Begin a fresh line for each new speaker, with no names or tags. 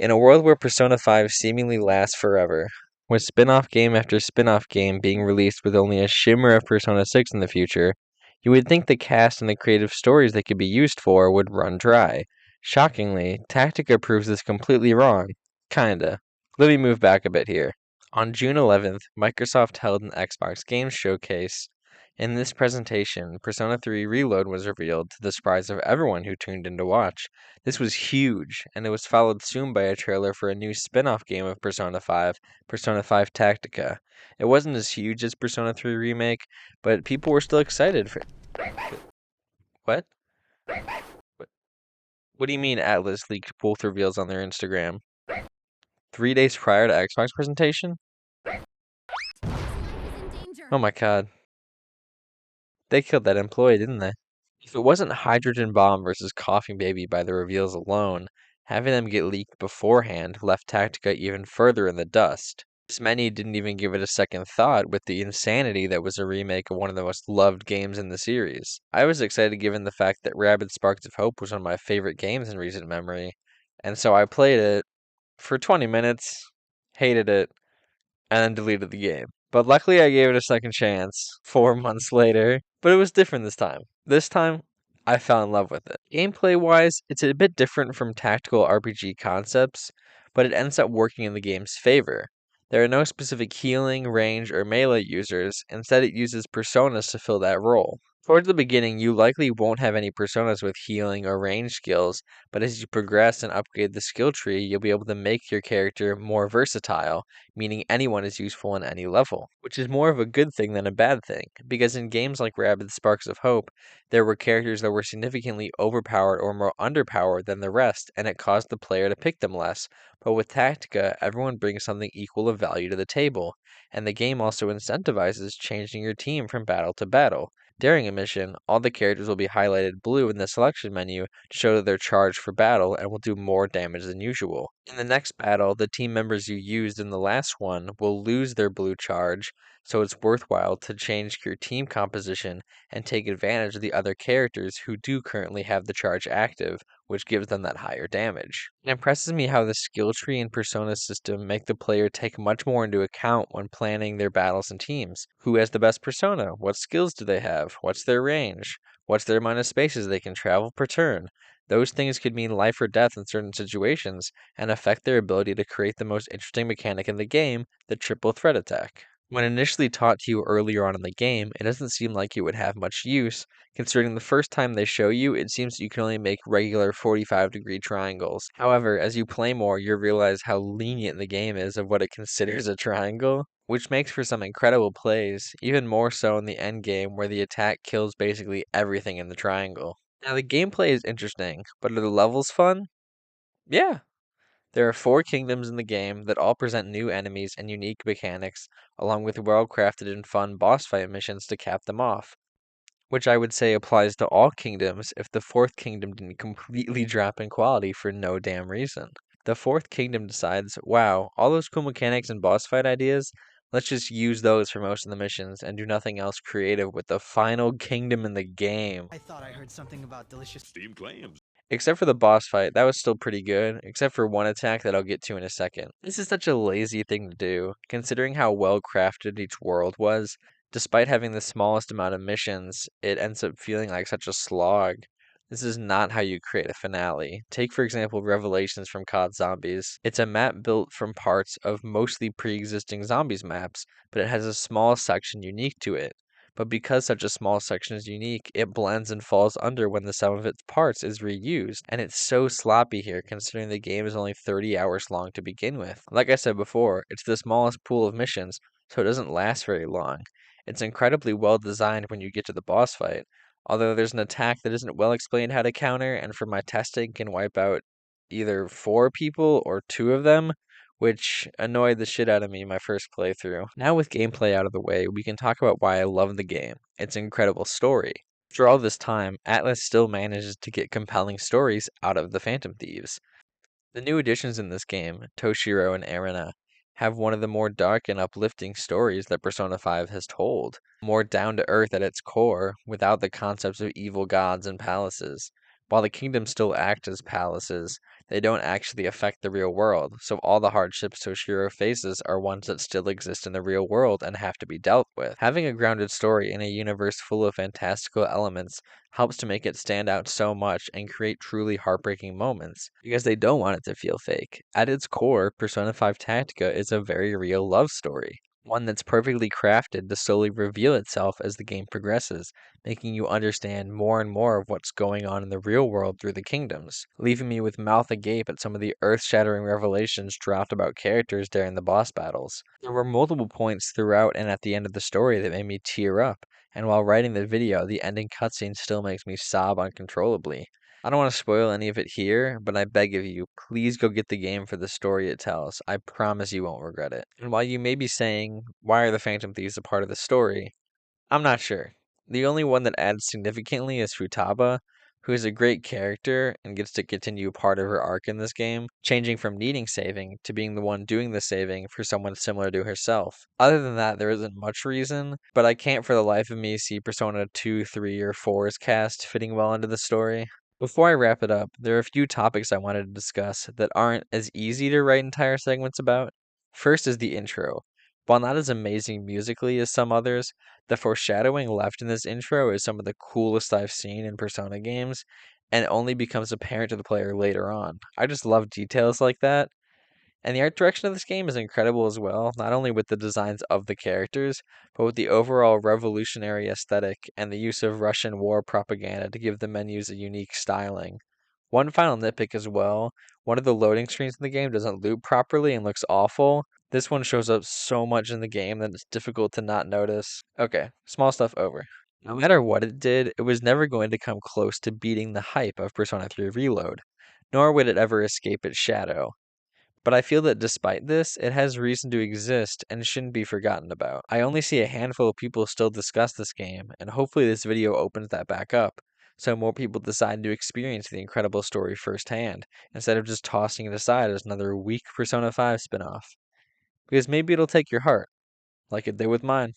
In a world where Persona 5 seemingly lasts forever, with spin-off game after spin-off game being released with only a shimmer of Persona 6 in the future, you would think the cast and the creative stories they could be used for would run dry. Shockingly, Tactica proves this completely wrong. Kinda. Let me move back a bit here. On June 11th, Microsoft held an Xbox Games Showcase. In this presentation, Persona 3 Reload was revealed to the surprise of everyone who tuned in to watch. This was huge, and it was followed soon by a trailer for a new spin-off game of Persona 5, Persona 5 Tactica. It wasn't as huge as Persona 3 Remake, but people were still excited for... What? What, what do you mean Atlas leaked both reveals on their Instagram? 3 days prior to Xbox presentation? Oh my god. They killed that employee, didn't they? If it wasn't Hydrogen Bomb versus Coffee Baby by the reveals alone, having them get leaked beforehand left Tactica even further in the dust. This many didn't even give it a second thought with the insanity that was a remake of one of the most loved games in the series. I was excited given the fact that Rabid Sparks of Hope was one of my favorite games in recent memory, and so I played it for 20 minutes, hated it, and then deleted the game. But luckily I gave it a second chance 4 months later, but it was different this time. This time, I fell in love with it. Gameplay-wise, it's a bit different from tactical RPG concepts, but it ends up working in the game's favor. There are no specific healing, range, or melee users, instead it uses personas to fill that role. Towards the beginning, you likely won't have any personas with healing or range skills, but as you progress and upgrade the skill tree, you'll be able to make your character more versatile, meaning anyone is useful in any level, which is more of a good thing than a bad thing, because in games like Rabid Sparks of Hope, there were characters that were significantly overpowered or more underpowered than the rest, and it caused the player to pick them less. But with Tactica, everyone brings something equal of value to the table, and the game also incentivizes changing your team from battle to battle. During a mission, all the characters will be highlighted blue in the selection menu to show that they're charged for battle and will do more damage than usual. In the next battle, the team members you used in the last one will lose their blue charge, so it's worthwhile to change your team composition and take advantage of the other characters who do currently have the charge active, which gives them that higher damage. It impresses me how the skill tree and persona system make the player take much more into account when planning their battles and teams. Who has the best persona? What skills do they have? What's their range? What's their amount of spaces they can travel per turn? Those things could mean life or death in certain situations and affect their ability to create the most interesting mechanic in the game, the triple threat attack. When initially taught to you earlier on in the game, it doesn't seem like it would have much use, considering the first time they show you, it seems that you can only make regular 45-degree triangles. However, as you play more, you'll realize how lenient the game is of what it considers a triangle, which makes for some incredible plays, even more so in the end game where the attack kills basically everything in the triangle. Now the gameplay is interesting, but are the levels fun? Yeah, there are 4 kingdoms in the game that all present new enemies and unique mechanics, along with well-crafted and fun boss fight missions to cap them off, which I would say applies to all kingdoms if the 4th kingdom didn't completely drop in quality for no damn reason. The 4th kingdom decides, wow, all those cool mechanics and boss fight ideas, let's just use those for most of the missions and do nothing else creative with the final kingdom in the game.
I thought I heard something about delicious
Steam claims.
Except for the boss fight, that was still pretty good, except for one attack that I'll get to in a second. This is such a lazy thing to do, considering how well crafted each world was. Despite having the smallest amount of missions, it ends up feeling like such a slog. This is not how you create a finale. Take, for example, Revelations from COD Zombies. It's a map built from parts of mostly pre-existing Zombies maps, but it has a small section unique to it. But because such a small section is unique, it blends and falls under when the sum of its parts is reused. And it's so sloppy here, considering the game is only 30 hours long to begin with. Like I said before, it's the smallest pool of missions, so it doesn't last very long. It's incredibly well designed when you get to the boss fight, although there's an attack that isn't well explained how to counter, and from my testing can wipe out either 4 people or 2 of them, which annoyed the shit out of me my first playthrough. Now with gameplay out of the way, we can talk about why I love the game. Its incredible story. After all this time, Atlas still manages to get compelling stories out of the Phantom Thieves. The new additions in this game, Toshiro and Erina, have one of the more dark and uplifting stories that Persona 5 has told. More down to earth at its core, without the concepts of evil gods and palaces. While the kingdoms still act as palaces, they don't actually affect the real world, so all the hardships Toshiro faces are ones that still exist in the real world and have to be dealt with. Having a grounded story in a universe full of fantastical elements helps to make it stand out so much and create truly heartbreaking moments, because they don't want it to feel fake. At its core, Persona 5 Tactica is a very real love story, one that's perfectly crafted to slowly reveal itself as the game progresses, making you understand more and more of what's going on in the real world through the kingdoms, leaving me with mouth agape at some of the earth-shattering revelations dropped about characters during the boss battles. There were multiple points throughout and at the end of the story that made me tear up, and while writing the video, the ending cutscene still makes me sob uncontrollably. I don't want to spoil any of it here, but I beg of you, please go get the game for the story it tells. I promise you won't regret it. And while you may be saying, why are the Phantom Thieves a part of the story? I'm not sure. The only one that adds significantly is Futaba, who is a great character and gets to continue part of her arc in this game, changing from needing saving to being the one doing the saving for someone similar to herself. Other than that, there isn't much reason, but I can't for the life of me see Persona 2, 3, or 4's cast fitting well into the story. Before I wrap it up, there are a few topics I wanted to discuss that aren't as easy to write entire segments about. First is the intro. While not as amazing musically as some others, the foreshadowing left in this intro is some of the coolest I've seen in Persona games, and only becomes apparent to the player later on. I just love details like that. And the art direction of this game is incredible as well, not only with the designs of the characters, but with the overall revolutionary aesthetic and the use of Russian war propaganda to give the menus a unique styling. One final nitpick as well, one of the loading screens in the game doesn't loop properly and looks awful. This one shows up so much in the game that it's difficult to not notice. Okay, small stuff over. No matter what it did, it was never going to come close to beating the hype of Persona 3 Reload, nor would it ever escape its shadow. But I feel that despite this, it has reason to exist and shouldn't be forgotten about. I only see a handful of people still discuss this game, and hopefully this video opens that back up, so more people decide to experience the incredible story firsthand, instead of just tossing it aside as another weak Persona 5 spin-off. Because maybe it'll take your heart, like it did with mine.